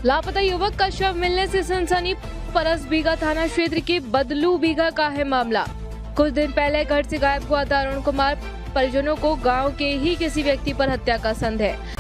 लापता युवक का शव मिलने से सनसनी। परसबीघा थाना क्षेत्र के बदलू बीघा का है मामला। कुछ दिन पहले घर से गायब हुआ था अरुण कुमार। परिजनों को गांव के ही किसी व्यक्ति पर हत्या का संदेह।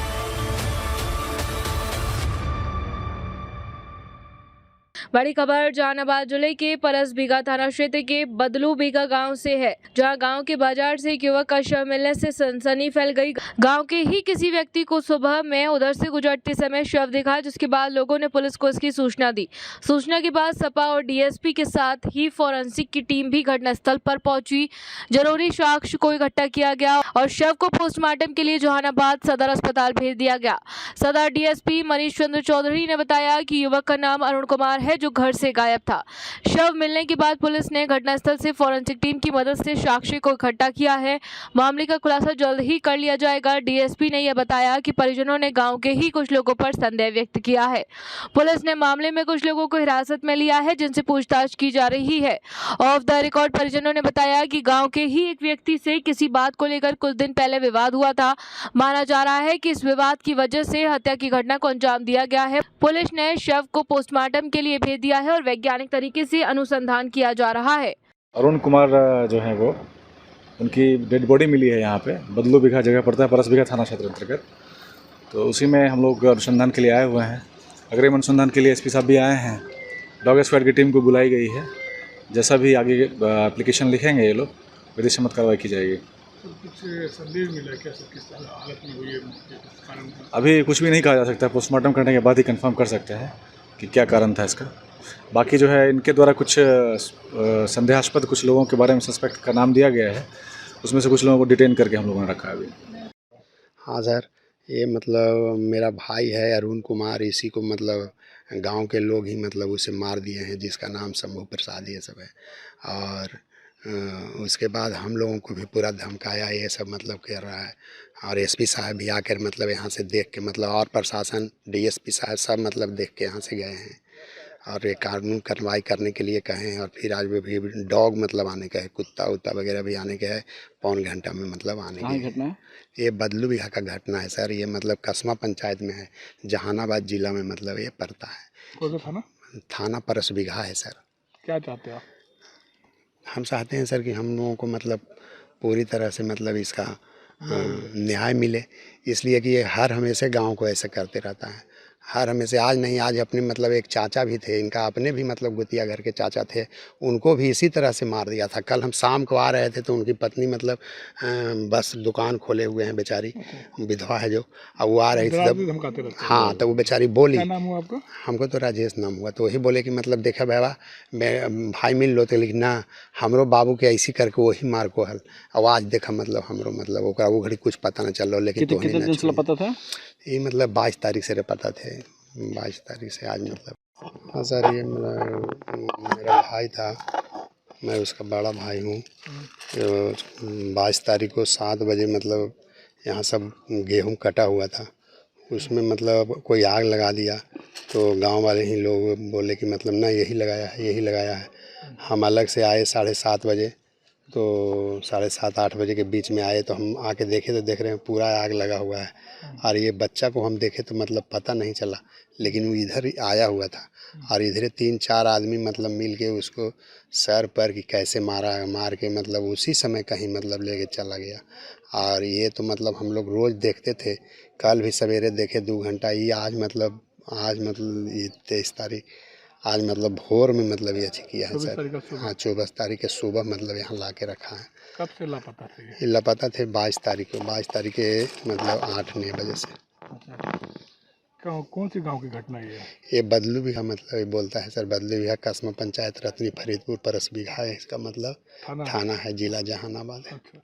बड़ी खबर जहानाबाद जिले के परसबीघा थाना क्षेत्र के बदलू बीघा गांव से है, जहां गांव के बाजार से एक युवक का शव मिलने से सनसनी फैल गई। गांव के ही किसी व्यक्ति को सुबह में उधर से गुजरते समय शव दिखा, जिसके बाद लोगों ने पुलिस को इसकी सूचना दी। सूचना के बाद सपा और डीएसपी के साथ ही फोरेंसिक की टीम भी घटनास्थल पर पहुंची। जरूरी साक्ष्य को इकट्ठा किया गया और शव को पोस्टमार्टम के लिए जहानाबाद सदर अस्पताल भेज दिया गया। सदर डीएसपी मनीष चंद्र चौधरी ने बताया कि युवक का नाम अरुण कुमार है, जो घर से गायब था। शव मिलने के बाद पुलिस ने घटनास्थल से फोरेंसिक टीम की मदद से साक्ष्य को इकट्ठा किया है। मामले का खुलासा जल्द ही कर लिया जाएगा। डीएसपी ने यह बताया कि परिजनों ने गांव के ही कुछ लोगों पर संदेह व्यक्त किया है। पुलिस ने मामले में कुछ लोगों को हिरासत में लिया है, जिनसे पूछताछ की जा रही है। ऑफ द रिकॉर्ड परिजनों ने बताया कि गाँव के ही एक व्यक्ति से किसी बात को लेकर कुछ दिन पहले विवाद हुआ था। माना जा रहा है कि इस विवाद की वजह से हत्या की घटना को अंजाम दिया गया है। पुलिस ने शव को पोस्टमार्टम के लिए भेज दिया है और वैज्ञानिक तरीके से अनुसंधान किया जा रहा है। अरुण कुमार जो है वो, उनकी डेड बॉडी मिली है यहाँ पे। बदलू बीघा जगह पड़ता है, परसबीघा थाना क्षेत्र अंतर्गत। तो उसी में हम लोग अनुसंधान के लिए आए हुए हैं। अग्रिम अनुसंधान के लिए एसपी साहब भी आए हैं। डॉग स्क्वाड की टीम को बुलाई गई है। जैसा भी आगे एप्लीकेशन लिखेंगे ये लोग, विधि सम्मत कार्रवाई की जाएगी। कुछ संदेह मिला क्या सर, किस हालत में हुई है, कारण अभी कुछ भी नहीं कहा जा सकता। पोस्टमार्टम करने के बाद ही कंफर्म कर सकते हैं कि क्या कारण था इसका। बाकी जो है इनके द्वारा कुछ संदेहास्पद कुछ लोगों के बारे में सस्पेक्ट का नाम दिया गया है। उसमें से कुछ लोगों को डिटेन करके हम लोगों ने रखा है अभी। हाँ सर, ये मतलब मेरा भाई है अरुण कुमार। इसी को मतलब गांव के लोग ही मतलब उसे मार दिए हैं, जिसका नाम शंभू प्रसाद ये सब है। और उसके बाद हम लोगों को भी पूरा धमकाया, ये सब मतलब कर रहा है। और एसपी साहब भी आकर मतलब यहाँ से देख के मतलब, और प्रशासन डीएसपी साहब सब मतलब देख के यहाँ से गए हैं और ये कानून कार्रवाई करने के लिए कहे हैं। और फिर आज भी डॉग मतलब आने का है, कुत्ता उत्ता वगैरह भी आने का है। पौन घंटा में मतलब आने की घटना है। ये बदलू बीघा का घटना है सर। ये मतलब कसमा पंचायत में है, जहानाबाद जिला में मतलब ये पड़ता है। कौन सा थाना? थाना परसबीघा है सर। क्या चाहते हो आप? हम चाहते हैं सर कि हम लोगों को मतलब पूरी तरह से मतलब इसका न्याय मिले, इसलिए कि ये हर हमेशा गांव को ऐसे करते रहता है। हर हमेशा, आज नहीं आज अपने मतलब एक चाचा भी थे इनका, अपने भी मतलब गुतिया घर के चाचा थे, उनको भी इसी तरह से मार दिया था। कल हम शाम को आ रहे थे तो उनकी पत्नी मतलब बस दुकान खोले हुए हैं बेचारी, विधवा है जो, अब वो आ रही थी तब। हाँ, तो वो बेचारी बोली। क्या नाम हुआ आपका? हमको तो राजेश नाम हुआ। तो वही बोले कि मतलब देखा बाबा भाई मिल लो, तो लेकिन ना हमरो बाबू के ऐसी करके वही मार को हल। अब आज देखा मतलब हमरो मतलब वो घड़ी कुछ पता न चल रहा, लेकिन तो कितने पता था ये मतलब 22 तारीख से पता थे। 22 तारीख से आज मतलब। हाँ सर, ये मेरा भाई था, मैं उसका बड़ा भाई हूँ। 22 तारीख को 7 बजे मतलब यहाँ सब गेहूँ कटा हुआ था, उसमें मतलब कोई आग लगा दिया। तो गांव वाले ही लोग बोले कि मतलब ना यही लगाया है, यही लगाया है। हम अलग से आए 7:30 बजे, तो 7:30-8 बजे के बीच में आए। तो हम आके देखे तो देख रहे हैं पूरा आग लगा हुआ है। और ये बच्चा को हम देखे तो मतलब पता नहीं चला, लेकिन वो इधर ही आया हुआ था। और इधर 3-4 आदमी मतलब मिल के उसको सर पर कि कैसे मार के मतलब उसी समय कहीं मतलब लेके चला गया। और ये तो मतलब हम लोग रोज़ देखते थे, कल भी सवेरे देखे 2 घंटा। ये आज मतलब ये 23 तारीख, आज मतलब भोर में मतलब ये अच्छी किया है सर। हाँ, 24 तारीख के सुबह मतलब यहाँ ला के रखा है। कब से लापता थे ये लापता थे 22 तारीख को, 22 तारीख के मतलब 8-9 बजे से। कौन सी गांव की घटना है ये बदलू बीघा मतलब ये बोलता है सर। बदलू बीघा कसमा पंचायत रतनी फरीदपुर परसबीघा है इसका मतलब थाना है, जिला जहानाबाद है। अच्छा,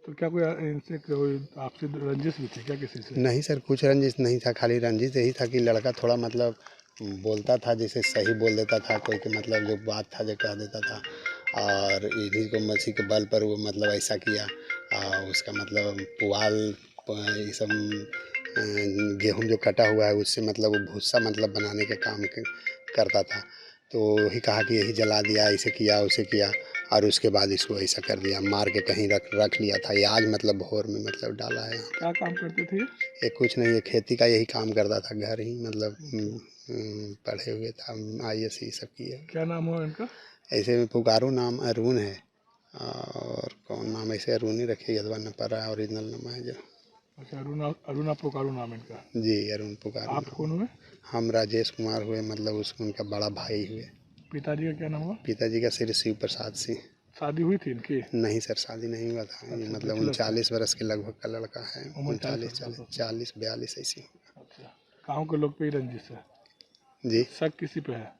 तो क्या कोई इनसे कोई आपसे रंजिश भी थी क्या किसी से? नहीं सर, कुछ रंजिश नहीं था। खाली रंजिश यही था कि लड़का थोड़ा मतलब बोलता था, जैसे सही बोल देता था, कोई के मतलब जो बात था जो कह देता था। और इन्हीं को मछली के बल पर वो मतलब ऐसा किया। उसका मतलब पुआल ये सब गेहूँ जो कटा हुआ है उससे मतलब वो भूसा मतलब बनाने के काम करता था। तो वही कहा कि यही जला दिया, ऐसे किया उसे किया। और उसके बाद इसको ऐसा कर दिया, मार के कहीं रख लिया था। ये आज मतलब भोर में मतलब डाला है। क्या काम करते थे ये कुछ नहीं, ये खेती का यही काम करता था, घर ही मतलब पढ़े हुए था, ISC सब किए। क्या नाम हुआ इनका? ऐसे में पुकारो नाम अरुण है, और कौन नाम ऐसे अरुण ही रखे, यदवा न पर है, ओरिजिनल नाम है जो। अच्छा, अरुणा पुकारू नाम इनका। जी, अरुण पुकारो। आप कौन हुए? हम राजेश कुमार हुए, मतलब उसको उनका बड़ा भाई हुए। पिताजी का क्या नाम हुआ? पिताजी का श्री शिव प्रसाद सिंह। शादी हुई थी इनकी? नहीं सर, शादी नहीं हुआ था। ये मतलब 39 वर्ष के लगभग का लड़का है, उम्र 40 42 ऐसी। अच्छा, गाँव के लोग पे ही रंजिश है? जी, शक किसी पे है?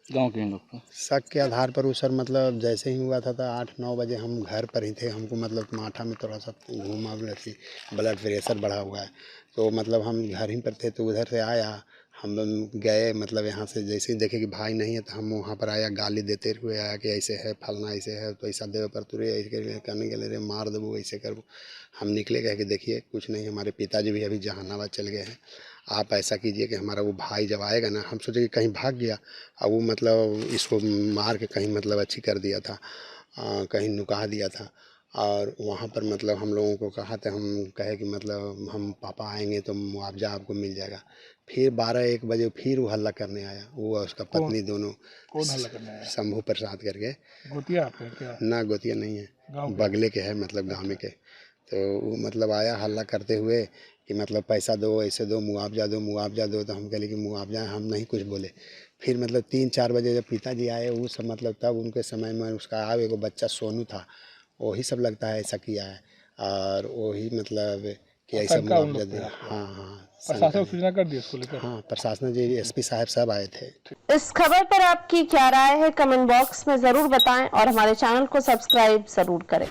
गांव के लोग को शक के आधार पर वो सर, मतलब जैसे ही हुआ था 8-9 बजे हम घर पर ही थे। हमको मतलब माथा में थोड़ा सा घूमा थी, ब्लड प्रेशर बढ़ा हुआ है, तो मतलब हम घर ही पर थे। तो उधर से आया, हम गए, मतलब यहाँ से जैसे ही देखे कि भाई नहीं है, तो हम वहाँ पर आया, गाली देते हुए आया कि ऐसे है, फलना ऐसे है, तो ऐसा देव पर तुरे ऐसे करने के लिए मार देबो, ऐसे करबो। हम निकले, गए कि देखिए कुछ नहीं, हमारे पिताजी भी अभी जहानाबाद चल गए हैं, आप ऐसा कीजिए कि हमारा वो भाई जब आएगा ना, हम सोचे कि कहीं भाग गया, और वो मतलब इसको मार के कहीं मतलब अच्छी कर दिया था, कहीं नुका दिया था। और वहाँ पर मतलब हम लोगों को कहा था, हम कहे कि मतलब हम पापा आएंगे तो मुआवजा आपको मिल जाएगा। फिर 12-1 बजे फिर वो हल्ला करने आया, वो और उसका पत्नी दोनों। कौन हल्ला करने आया? शंभू प्रसाद करके। गोतिया आपके क्या? ना गोतिया नहीं है, गाँव के? बगले के है, मतलब गाँव में के। तो वो मतलब आया हल्ला करते हुए कि मतलब पैसा दो, ऐसे दो, मुआवजा दो, मुआवजा दो। तो हम कहे कि मुआवजा, हम नहीं कुछ बोले। फिर मतलब 3-4 बजे जब पिताजी आए, वो सब मतलब तब उनके समय में उसका एगो बच्चा सोनू था, वही सब लगता है ऐसा किया है, और वही मतलब कि ऐसा शंका उन मुआवजा लोग पे दिया। आपको? हाँ, प्रशासन को सूचना कर दी इसको लेकर? हाँ, प्रशासन जी, SP साहब सब आए थे। इस खबर पर आपकी क्या राय है, कमेंट बॉक्स में जरूर बताएं और हमारे चैनल को सब्सक्राइब जरूर करें।